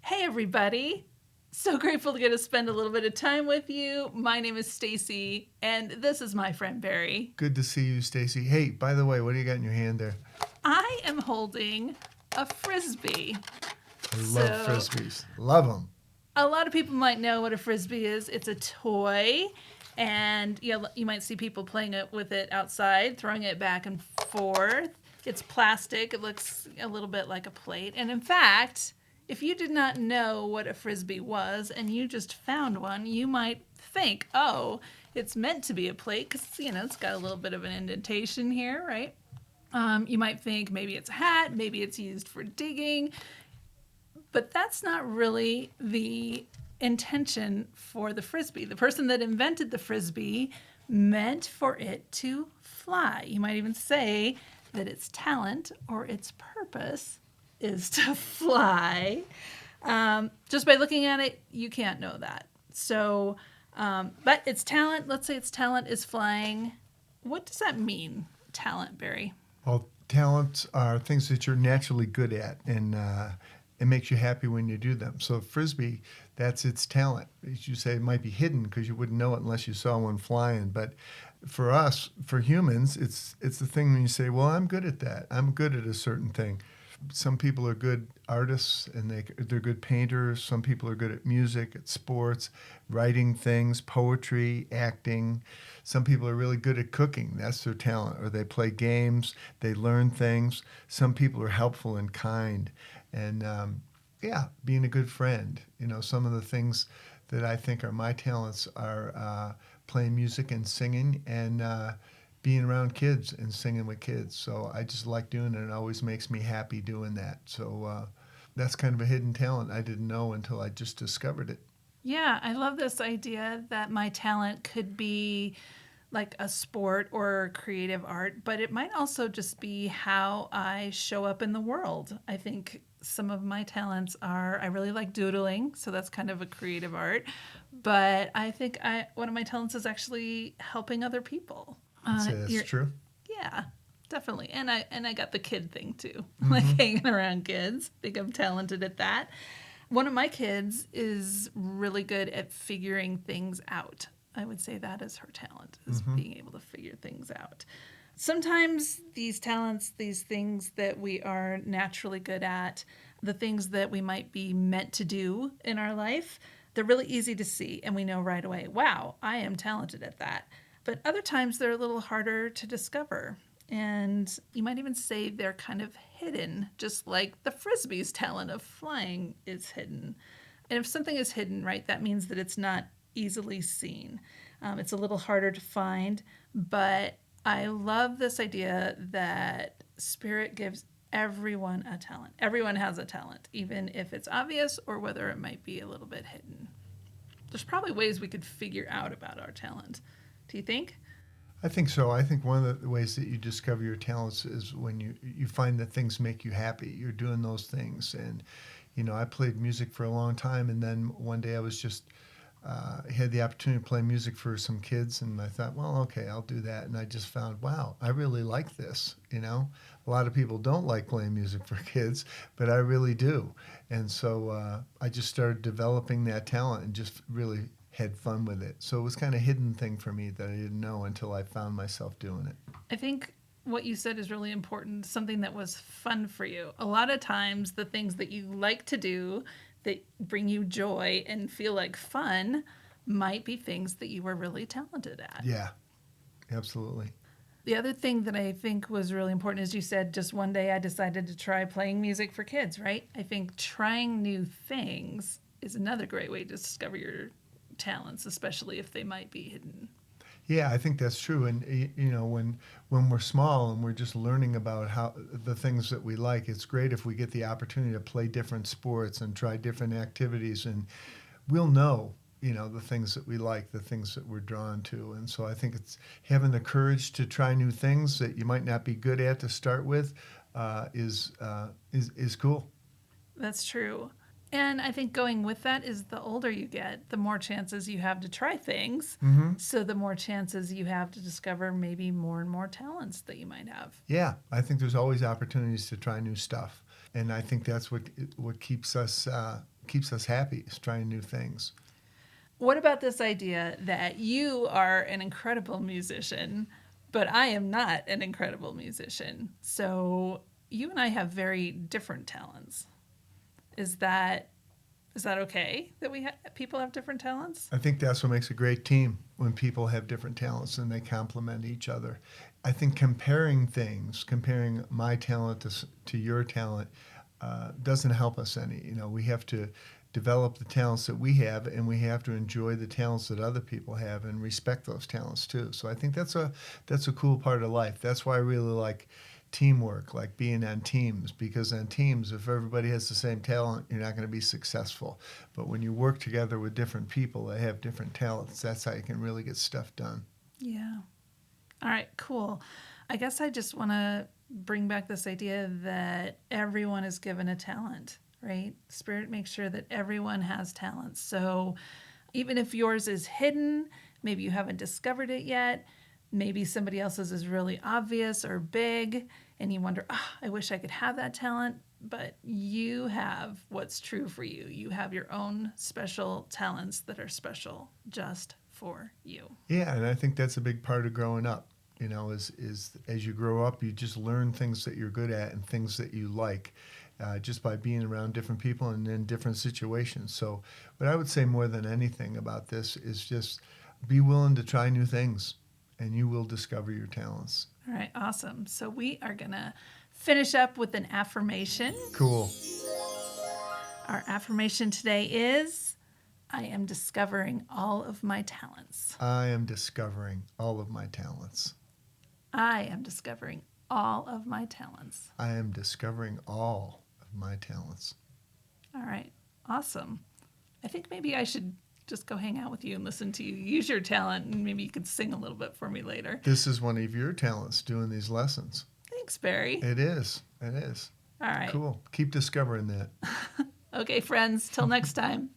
Hey, everybody. So grateful to get to spend a little bit of time with you. My name is Stacy, and this is my friend Barry. Good to see you, Stacy. Hey, by the way, what do you got in your hand there? I am holding a Frisbee. I love So, Frisbees. Love them. a lot of people might know what a Frisbee is. It's a toy, and you might see people playing it with it outside, throwing it back and forth. It's plastic. It looks a little bit like a plate. And in fact, if you did not know what a Frisbee was and you just found one, you might think, oh, it's meant to be a plate because, it's got a little bit of an indentation here, right? You might think maybe it's a hat, maybe it's used for digging, but that's not really the intention for the Frisbee. The person that invented the Frisbee meant for it to fly. You might even say that its talent or its purpose is to fly. Just by looking at it, you can't know that. So, but its talent, let's say its talent is flying. What does that mean, talent, Barry? Well, talents are things that you're naturally good at, and it makes you happy when you do them. So, Frisbee, that's its talent. As you say, it might be hidden because you wouldn't know it unless you saw one flying. But for us, for humans, it's the thing when you say, well, I'm good at that. I'm good at a certain thing. Some people are good artists and they're good painters. Some people are good at music, at sports, writing things, poetry, acting. Some people are really good at cooking. That's their talent. Or they play games, they learn things. Some people are helpful and kind. And being a good friend. Some of the things that I think are my talents are playing music and singing and being around kids and singing with kids. So I just like doing it. It always makes me happy doing that. So that's kind of a hidden talent I didn't know until I just discovered it. Yeah, I love this idea that my talent could be like a sport or creative art, but it might also just be how I show up in the world. I think some of my talents are I really like doodling, so that's kind of a creative art. But I think one of my talents is actually helping other people. I'd say that's true. Yeah, definitely. And I got the kid thing too, like Mm-hmm. hanging around kids. I think I'm talented at that. One of my kids is really good at figuring things out. I would say that is her talent, is Mm-hmm. being able to figure things out. Sometimes these talents, these things that we are naturally good at, the things that we might be meant to do in our life, they're really easy to see and we know right away, wow, I am talented at that. But other times they're a little harder to discover. And you might even say they're kind of hidden, just like the Frisbee's talent of flying is hidden. And if something is hidden, right, that means that it's not easily seen. It's a little harder to find, but I love this idea that Spirit gives everyone a talent. Everyone has a talent, even if it's obvious or whether it might be a little bit hidden. There's probably ways we could figure out about our talent. Do you think? I think so. I think one of the ways that you discover your talents is when you find that things make you happy. You're doing those things. And, I played music for a long time. And then one day I was just had the opportunity to play music for some kids. And I thought, well, okay, I'll do that. And I just found, wow, I really like this. A lot of people don't like playing music for kids, but I really do. And so I just started developing that talent and just really had fun with it. So it was kind of a hidden thing for me that I didn't know until I found myself doing it. I think what you said is really important, something that was fun for you. A lot of times, the things that you like to do that bring you joy and feel like fun might be things that you were really talented at. Yeah, absolutely. The other thing that I think was really important is you said just one day I decided to try playing music for kids, right? I think trying new things is another great way to discover your talents, especially if they might be hidden. Yeah, I think that's true. And when we're small and we're just learning about how the things that we like, it's great if we get the opportunity to play different sports and try different activities, and we'll know the things that we like, the things that we're drawn to. And so I think it's having the courage to try new things that you might not be good at to start with is cool. That's true. And I think going with that is the older you get, the more chances you have to try things. Hmm. So the more chances you have to discover maybe more and more talents that you might have. Yeah, I think there's always opportunities to try new stuff, and I think that's what keeps us keeps us happy is trying new things. What about this idea that you are an incredible musician, but I am not an incredible musician? So you and I have very different talents. Is that okay that people have different talents? I think that's what makes a great team, when people have different talents and they complement each other. I think comparing my talent to your talent, doesn't help us any. We have to develop the talents that we have, and we have to enjoy the talents that other people have and respect those talents too. So I think that's a cool part of life. That's why I really like teamwork, like being on teams, because on teams, if everybody has the same talent, you're not going to be successful. But when you work together with different people that have different talents, that's how you can really get stuff done. Yeah. All right, cool. I guess I just want to bring back this idea that everyone is given a talent, right? Spirit makes sure that everyone has talents. So even if yours is hidden, maybe you haven't discovered it yet, maybe somebody else's is really obvious or big, and you wonder, I wish I could have that talent. But you have what's true for you. You have your own special talents that are special just for you. Yeah, and I think that's a big part of growing up. Is as you grow up, you just learn things that you're good at and things that you like, just by being around different people and in different situations. So, what I would say more than anything about this is just be willing to try new things, and you will discover your talents. All right, awesome. So we are going to finish up with an affirmation. Cool. Our affirmation today is, I am discovering all of my talents. I am discovering all of my talents. I am discovering all of my talents. I am discovering all of my talents. All right, awesome. I think maybe I should just go hang out with you and listen to you use your talent, and maybe you could sing a little bit for me later. This is one of your talents, doing these lessons. Thanks, Barry. It is. It is. All right. Cool. Keep discovering that. Okay, friends, till next time.